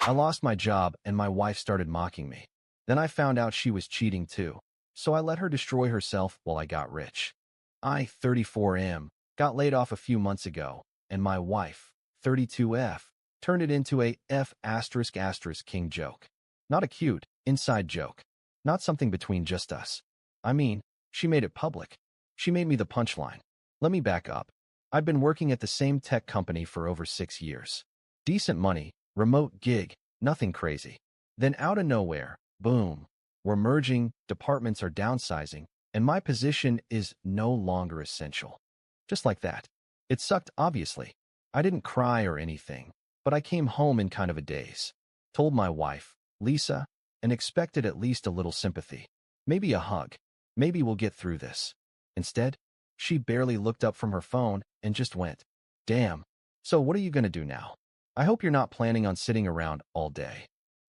I lost my job and my wife started mocking me. Then I found out she was cheating too. So I let her destroy herself while I got rich. I, 34M, got laid off a few months ago, and my wife, 32F, turned it into a F asterisk asterisk king joke. Not a cute, inside joke. Not something between just us. I mean, she made it public. She made me the punchline. Let me back up. I'd been working at the same tech company for over 6 years. Decent money, remote gig, nothing crazy. Then out of nowhere, boom, we're merging, departments are downsizing, and my position is no longer essential. Just like that. It sucked, obviously. I didn't cry or anything, but I came home in kind of a daze. Told my wife, Lisa, and expected at least a little sympathy. Maybe a hug. Maybe we'll get through this. Instead, she barely looked up from her phone and just went, "Damn. So what are you gonna do now? I hope you're not planning on sitting around all day."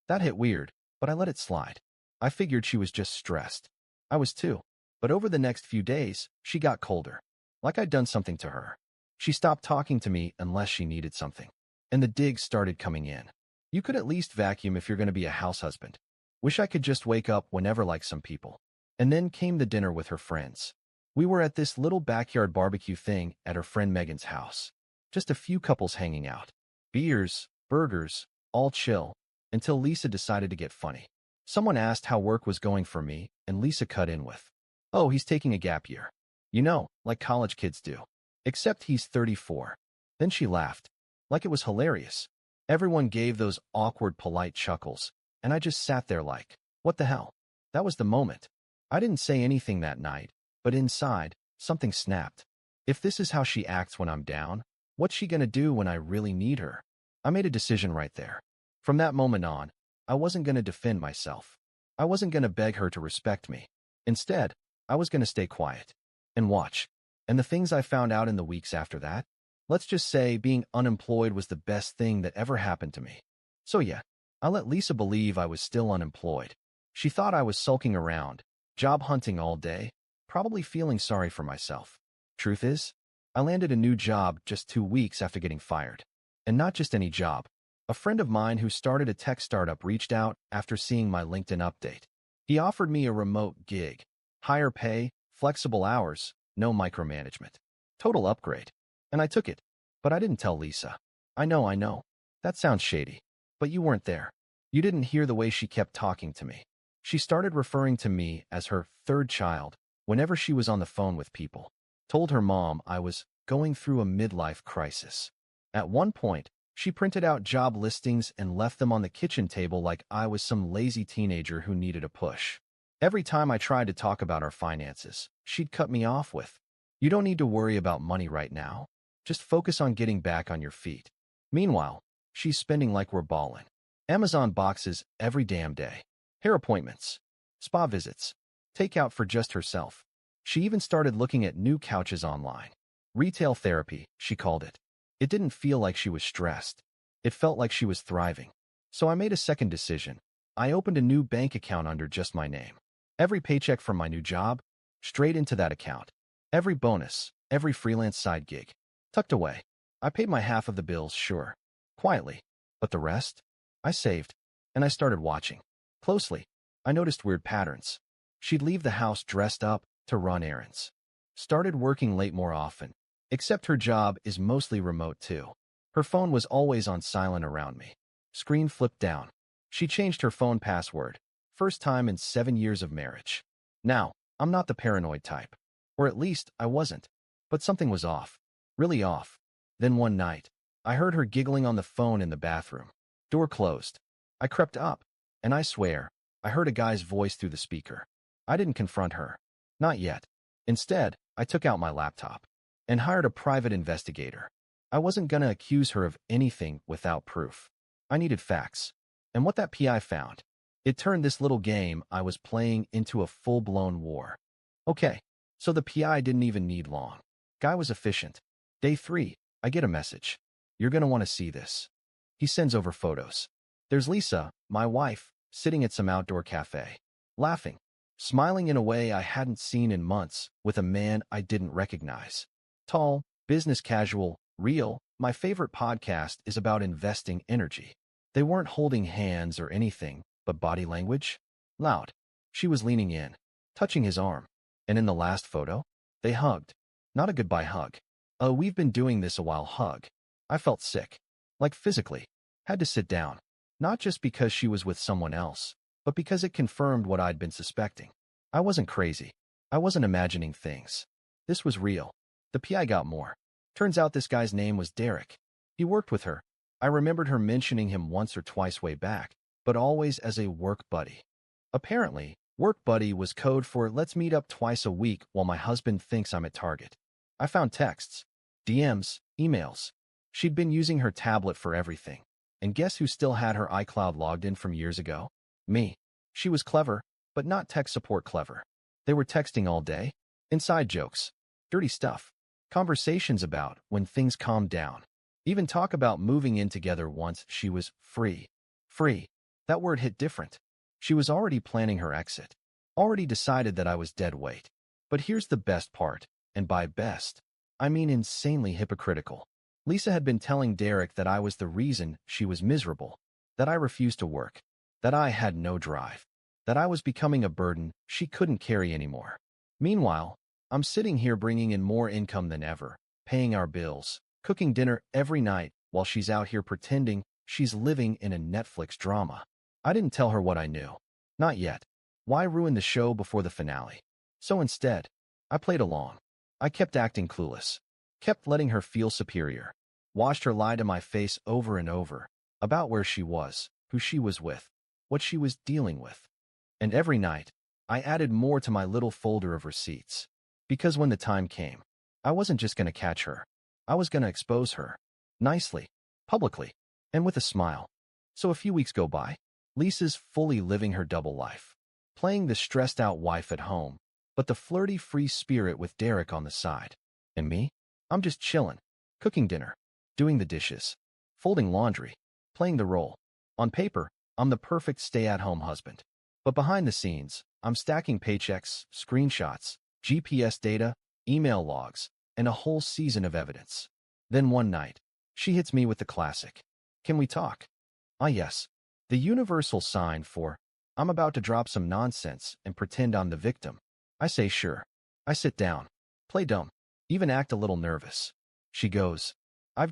That hit weird, but I let it slide. I figured she was just stressed. I was too. But over the next few days, she got colder. Like I'd done something to her. She stopped talking to me unless she needed something. And the digs started coming in. You could at least vacuum if you're going to be a house husband. Wish I could just wake up whenever like some people. And then came the dinner with her friends. We were at this little backyard barbecue thing at her friend Megan's house. Just a few couples hanging out. Beers, burgers, all chill, until Lisa decided to get funny. Someone asked how work was going for me, and Lisa cut in with, "Oh, he's taking a gap year. You know, like college kids do. Except he's 34. Then she laughed. Like it was hilarious. Everyone gave those awkward, polite chuckles, and I just sat there like, what the hell? That was the moment. I didn't say anything that night, but inside, something snapped. If this is how she acts when I'm down, what's she gonna do when I really need her? I made a decision right there. From that moment on, I wasn't gonna defend myself. I wasn't gonna beg her to respect me. Instead, I was gonna stay quiet and watch. And the things I found out in the weeks after that, let's just say being unemployed was the best thing that ever happened to me. So yeah, I let Lisa believe I was still unemployed. She thought I was sulking around, job hunting all day, probably feeling sorry for myself. Truth is, I landed a new job just 2 weeks after getting fired. And not just any job. A friend of mine who started a tech startup reached out after seeing my LinkedIn update. He offered me a remote gig, higher pay, flexible hours, no micromanagement. Total upgrade. And I took it. But I didn't tell Lisa. I know. That sounds shady. But you weren't there. You didn't hear the way she kept talking to me. She started referring to me as her third child whenever she was on the phone with people. Told her mom I was going through a midlife crisis. At one point, she printed out job listings and left them on the kitchen table like I was some lazy teenager who needed a push. Every time I tried to talk about our finances, she'd cut me off with, "You don't need to worry about money right now. Just focus on getting back on your feet." Meanwhile, she's spending like we're ballin'. Amazon boxes every damn day. Hair appointments. Spa visits. Takeout for just herself. She even started looking at new couches online. Retail therapy, she called it. It didn't feel like she was stressed. It felt like she was thriving. So I made a second decision. I opened a new bank account under just my name. Every paycheck from my new job, straight into that account. Every bonus, every freelance side gig, tucked away. I paid my half of the bills, sure, quietly. But the rest? I saved. And I started watching. Closely. I noticed weird patterns. She'd leave the house dressed up to run errands. Started working late more often. Except her job is mostly remote too. Her phone was always on silent around me. Screen flipped down. She changed her phone password. First time in 7 years of marriage. Now, I'm not the paranoid type. Or at least, I wasn't. But something was off. Really off. Then one night, I heard her giggling on the phone in the bathroom. Door closed. I crept up. And I swear, I heard a guy's voice through the speaker. I didn't confront her. Not yet. Instead, I took out my laptop. And hired a private investigator. I wasn't gonna accuse her of anything without proof. I needed facts. And what that PI found. It turned this little game I was playing into a full-blown war. Okay, so the PI didn't even need long. Guy was efficient. Day 3, I get a message. "You're gonna want to see this." He sends over photos. There's Lisa, my wife, sitting at some outdoor cafe, laughing, smiling in a way I hadn't seen in months with a man I didn't recognize. Tall, business casual, real. My favorite podcast is about investing energy. They weren't holding hands or anything, but body language? Loud. She was leaning in, touching his arm. And in the last photo, they hugged. Not a goodbye hug. We've been doing this a while hug. I felt sick. Like physically. Had to sit down. Not just because she was with someone else, but because it confirmed what I'd been suspecting. I wasn't crazy. I wasn't imagining things. This was real. The PI got more. Turns out this guy's name was Derek. He worked with her. I remembered her mentioning him once or twice way back, but always as a work buddy. Apparently, work buddy was code for let's meet up twice a week while my husband thinks I'm at Target. I found texts, DMs, emails. She'd been using her tablet for everything. And guess who still had her iCloud logged in from years ago? Me. She was clever, but not tech support clever. They were texting all day. Inside jokes. Dirty stuff. Conversations about when things calmed down. Even talk about moving in together once she was free. Free. That word hit different. She was already planning her exit. Already decided that I was dead weight. But here's the best part, and by best, I mean insanely hypocritical. Lisa had been telling Derek that I was the reason she was miserable, that I refused to work, that I had no drive, that I was becoming a burden she couldn't carry anymore. Meanwhile, I'm sitting here bringing in more income than ever, paying our bills, cooking dinner every night while she's out here pretending she's living in a Netflix drama. I didn't tell her what I knew. Not yet. Why ruin the show before the finale? So instead, I played along. I kept acting clueless. Kept letting her feel superior. Watched her lie to my face over and over about where she was, who she was with, what she was dealing with. And every night, I added more to my little folder of receipts. Because when the time came, I wasn't just going to catch her. I was going to expose her. Nicely. Publicly. And with a smile. So a few weeks go by. Lisa's fully living her double life. Playing the stressed-out wife at home, but the flirty free spirit with Derek on the side. And me? I'm just chillin'. Cooking dinner. Doing the dishes. Folding laundry. Playing the role. On paper, I'm the perfect stay-at-home husband. But behind the scenes, I'm stacking paychecks, screenshots, GPS data, email logs, and a whole season of evidence. Then one night, she hits me with the classic. Can we talk? Ah yes. The universal sign for, I'm about to drop some nonsense and pretend I'm the victim. I say sure. I sit down. Play dumb. Even act a little nervous. She goes, I've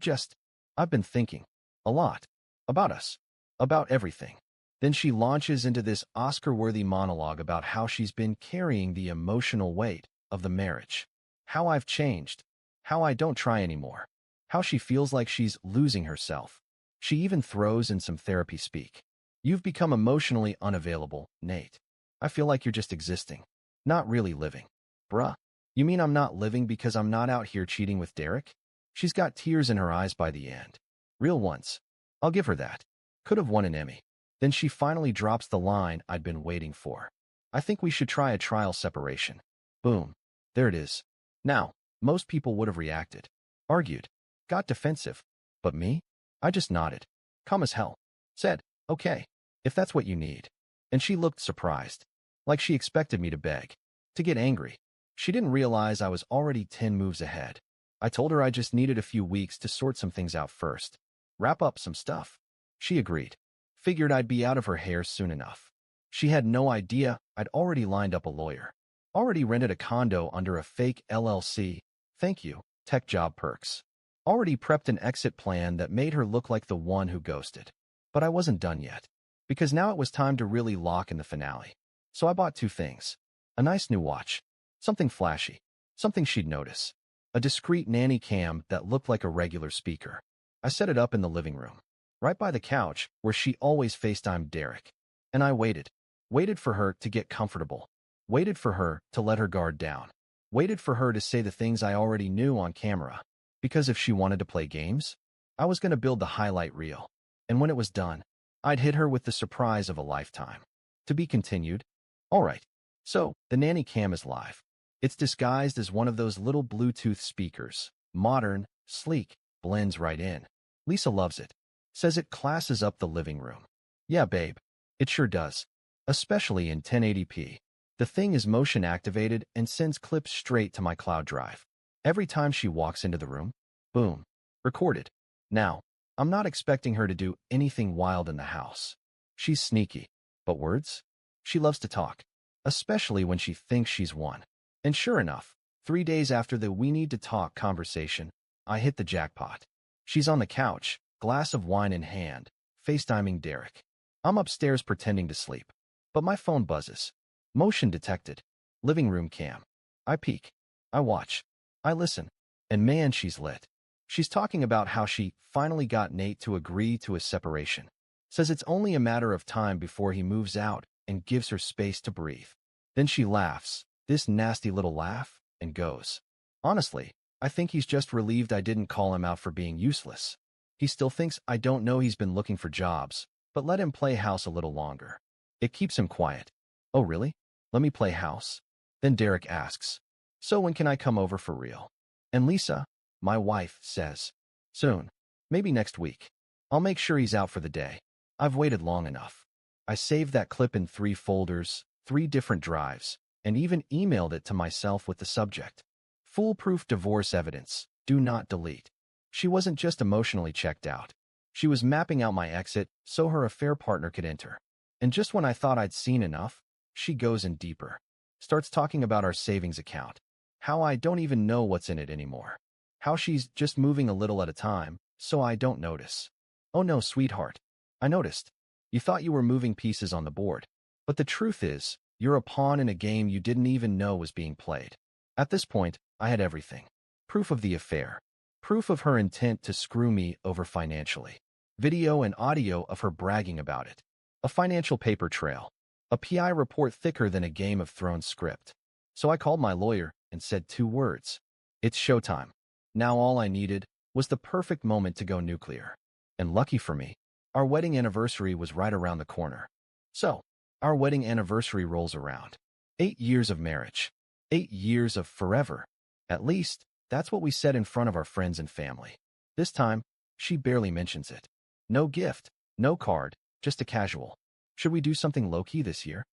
been thinking. A lot. About us. About everything. Then she launches into this Oscar-worthy monologue about how she's been carrying the emotional weight of the marriage. How I've changed. How I don't try anymore. How she feels like she's losing herself. She even throws in some therapy speak. You've become emotionally unavailable, Nate. I feel like you're just existing. Not really living. Bruh. You mean I'm not living because I'm not out here cheating with Derek? She's got tears in her eyes by the end. Real ones. I'll give her that. Could have won an Emmy. Then she finally drops the line I'd been waiting for. I think we should try a trial separation. Boom. There it is. Now, most people would have reacted. Argued. Got defensive. But me? I just nodded. Calm as hell. Said, okay, if that's what you need. And she looked surprised. Like she expected me to beg. To get angry. She didn't realize I was already 10 moves ahead. I told her I just needed a few weeks to sort some things out first. Wrap up some stuff. She agreed. Figured I'd be out of her hair soon enough. She had no idea I'd already lined up a lawyer. Already rented a condo under a fake LLC. Thank you, tech job perks. Already prepped an exit plan that made her look like the one who ghosted. But I wasn't done yet. Because now it was time to really lock in the finale. So I bought two things. A nice new watch. Something flashy. Something she'd notice. A discreet nanny cam that looked like a regular speaker. I set it up in the living room. Right by the couch where she always FaceTimed Derek. And I waited. Waited for her to get comfortable. Waited for her to let her guard down. Waited for her to say the things I already knew on camera. Because if she wanted to play games, I was going to build the highlight reel. And when it was done, I'd hit her with the surprise of a lifetime. To be continued. All right. So, the nanny cam is live. It's disguised as one of those little Bluetooth speakers. Modern, sleek, blends right in. Lisa loves it. Says it classes up the living room. Yeah, babe. It sure does. Especially in 1080p. The thing is motion activated and sends clips straight to my cloud drive. Every time she walks into the room, boom. Recorded. Now, I'm not expecting her to do anything wild in the house. She's sneaky. But words? She loves to talk, especially when she thinks she's won. And sure enough, 3 days after the "we need to talk" conversation, I hit the jackpot. She's on the couch, glass of wine in hand, FaceTiming Derek. I'm upstairs pretending to sleep, but my phone buzzes. Motion detected. Living room cam. I peek. I watch. I listen. And man, she's lit. She's talking about how she finally got Nate to agree to a separation. Says it's only a matter of time before he moves out and gives her space to breathe. Then she laughs, this nasty little laugh, and goes. Honestly, I think he's just relieved I didn't call him out for being useless. He still thinks I don't know he's been looking for jobs, but let him play house a little longer. It keeps him quiet. Oh really? Let me play house? Then Derek asks, so when can I come over for real? And Lisa, my wife, says, soon. Maybe next week. I'll make sure he's out for the day. I've waited long enough. I saved that clip in 3 folders, 3 different drives, and even emailed it to myself with the subject: foolproof divorce evidence, do not delete. She wasn't just emotionally checked out. She was mapping out my exit so her affair partner could enter. And just when I thought I'd seen enough, she goes in deeper. Starts talking about our savings account. How I don't even know what's in it anymore. How she's just moving a little at a time, so I don't notice. Oh no, sweetheart. I noticed. You thought you were moving pieces on the board. But the truth is, you're a pawn in a game you didn't even know was being played. At this point, I had everything. Proof of the affair. Proof of her intent to screw me over financially. Video and audio of her bragging about it. A financial paper trail. A PI report thicker than a Game of Thrones script. So I called my lawyer and said 2 words. It's showtime. Now all I needed was the perfect moment to go nuclear. And lucky for me, our wedding anniversary was right around the corner. So, our wedding anniversary rolls around. 8 years of marriage. 8 years of forever. At least, that's what we said in front of our friends and family. This time, she barely mentions it. No gift, no card, just a casual. Should we do something low-key this year?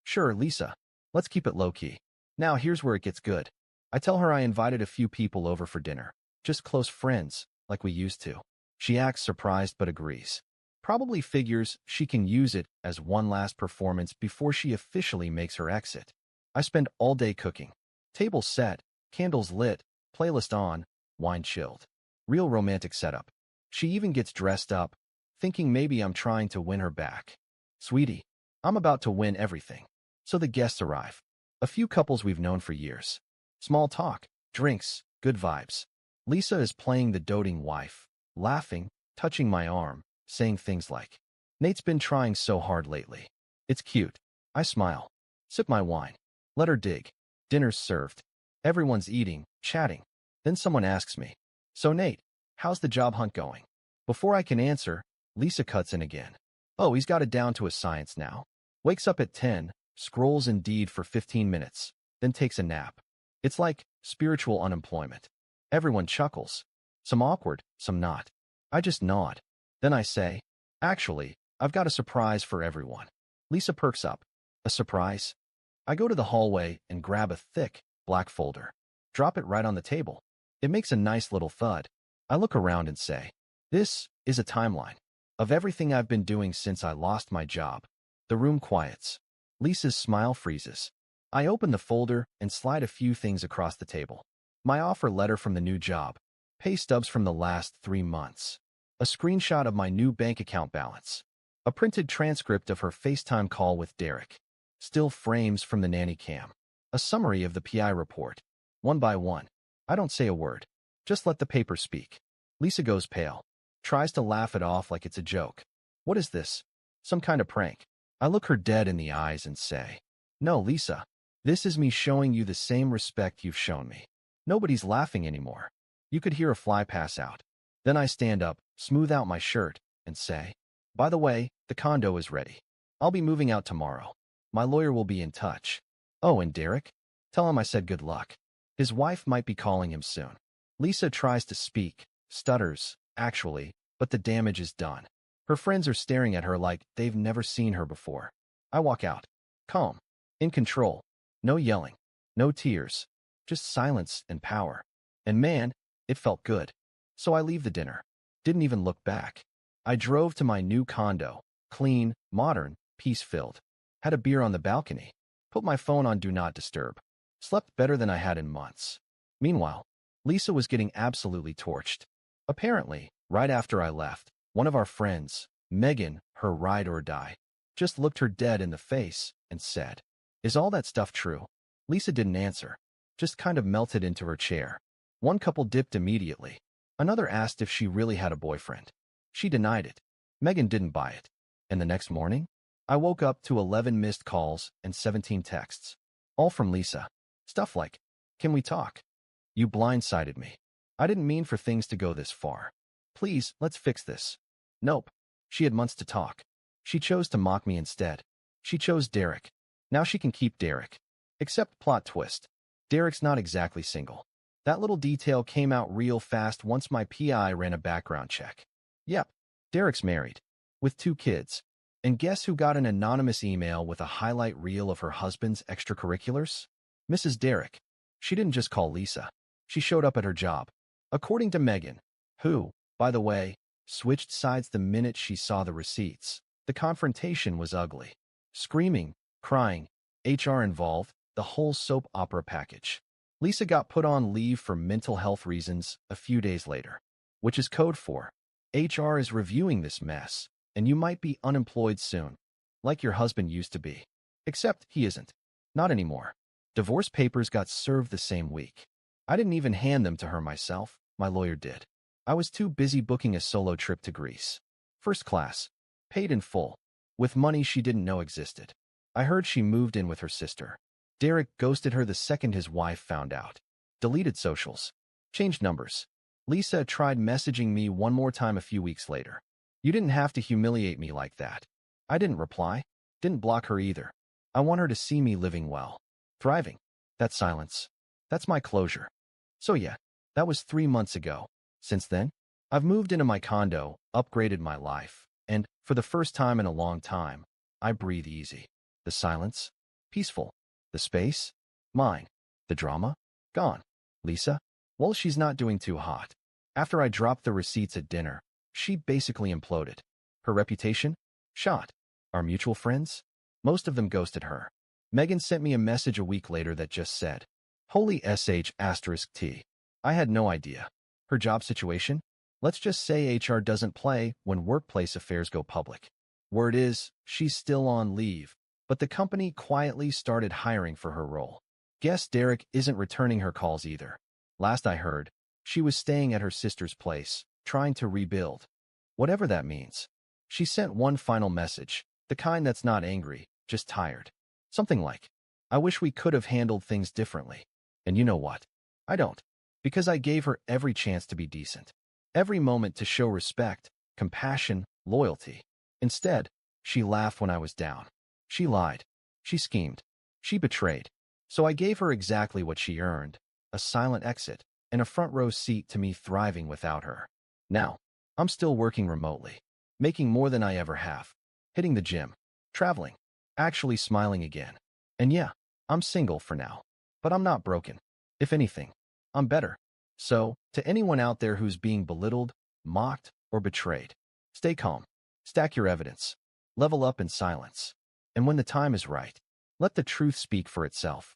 Sure, Lisa. Let's keep it low-key. Now here's where it gets good. I tell her I invited a few people over for dinner. Just close friends, like we used to. She acts surprised but agrees. Probably figures she can use it as one last performance before she officially makes her exit. I spend all day cooking. Table set, candles lit, playlist on, wine chilled. Real romantic setup. She even gets dressed up, thinking maybe I'm trying to win her back. Sweetie, I'm about to win everything. So the guests arrive. A few couples we've known for years. Small talk, drinks, good vibes. Lisa is playing the doting wife, laughing, touching my arm, saying things like, Nate's been trying so hard lately. It's cute. I smile. Sip my wine. Let her dig. Dinner's served. Everyone's eating, chatting. Then someone asks me, so Nate, how's the job hunt going? Before I can answer, Lisa cuts in again. Oh, he's got it down to a science now. Wakes up at 10, scrolls Indeed for 15 minutes, then takes a nap. It's like spiritual unemployment. Everyone chuckles. Some awkward, some not. I just nod. Then I say, actually, I've got a surprise for everyone. Lisa perks up. A surprise? I go to the hallway and grab a thick, black folder. Drop it right on the table. It makes a nice little thud. I look around and say, this is a timeline of everything I've been doing since I lost my job. The room quiets. Lisa's smile freezes. I open the folder and slide a few things across the table. My offer letter from the new job. Pay stubs from the last 3 months. A screenshot of my new bank account balance. A printed transcript of her FaceTime call with Derek. Still frames from the nanny cam. A summary of the PI report. One by one. I don't say a word. Just let the paper speak. Lisa goes pale. Tries to laugh it off like it's a joke. What is this? Some kind of prank. I look her dead in the eyes and say, no, Lisa. This is me showing you the same respect you've shown me. Nobody's laughing anymore. You could hear a fly pass out. Then I stand up, smooth out my shirt, and say, by the way, the condo is ready. I'll be moving out tomorrow. My lawyer will be in touch. Oh, and Derek? Tell him I said good luck. His wife might be calling him soon. Lisa tries to speak, stutters, actually, but the damage is done. Her friends are staring at her like they've never seen her before. I walk out. Calm. In control. No yelling. No tears. Just silence and power. And man, it felt good. So I leave the dinner. Didn't even look back. I drove to my new condo. Clean, modern, peace-filled. Had a beer on the balcony. Put my phone on Do Not Disturb. Slept better than I had in months. Meanwhile, Lisa was getting absolutely torched. Apparently, right after I left, one of our friends, Megan, her ride or die, just looked her dead in the face and said, "Is all that stuff true?" Lisa didn't answer, just kind of melted into her chair. One couple dipped immediately. Another asked if she really had a boyfriend. She denied it. Megan didn't buy it. And the next morning, I woke up to 11 missed calls and 17 texts. All from Lisa. Stuff like, "Can we talk? You blindsided me. I didn't mean for things to go this far. Please, let's fix this." Nope. She had months to talk. She chose to mock me instead. She chose Derek. Now she can keep Derek. Except plot twist. Derek's not exactly single. That little detail came out real fast once my PI ran a background check. Yep, Derek's married. With 2 kids. And guess who got an anonymous email with a highlight reel of her husband's extracurriculars? Mrs. Derek. She didn't just call Lisa. She showed up at her job. According to Megan, who, by the way, switched sides the minute she saw the receipts. The confrontation was ugly. Screaming, crying, HR involved, the whole soap opera package. Lisa got put on leave for mental health reasons a few days later, which is code for HR is reviewing this mess, and you might be unemployed soon, like your husband used to be. Except he isn't. Not anymore. Divorce papers got served the same week. I didn't even hand them to her myself, my lawyer did. I was too busy booking a solo trip to Greece. First class. Paid in full. With money she didn't know existed. I heard she moved in with her sister. Derek ghosted her the second his wife found out. Deleted socials. Changed numbers. Lisa tried messaging me one more time a few weeks later. "You didn't have to humiliate me like that." I didn't reply. Didn't block her either. I want her to see me living well. Thriving. That silence. That's my closure. So yeah, that was 3 months ago. Since then, I've moved into my condo, upgraded my life, and, for the first time in a long time, I breathe easy. The silence? Peaceful. The space? Mine. The drama? Gone. Lisa? Well, she's not doing too hot. After I dropped the receipts at dinner, she basically imploded. Her reputation? Shot. Our mutual friends? Most of them ghosted her. Megan sent me a message a week later that just said, "Holy sh*T. I had no idea. Her job situation? Let's just say HR doesn't play when workplace affairs go public. Word is, she's still on leave, but the company quietly started hiring for her role. Guess Derek isn't returning her calls either. Last I heard, she was staying at her sister's place, trying to rebuild. Whatever that means. She sent one final message, the kind that's not angry, just tired. Something like, "I wish we could have handled things differently." And you know what? I don't. Because I gave her every chance to be decent. Every moment to show respect, compassion, loyalty. Instead, she laughed when I was down. She lied. She schemed. She betrayed. So I gave her exactly what she earned, a silent exit, and a front row seat to me thriving without her. Now, I'm still working remotely, making more than I ever have, hitting the gym, traveling, actually smiling again. And yeah, I'm single for now, but I'm not broken. If anything, I'm better. So, to anyone out there who's being belittled, mocked, or betrayed, stay calm, stack your evidence, level up in silence. And when the time is right, let the truth speak for itself.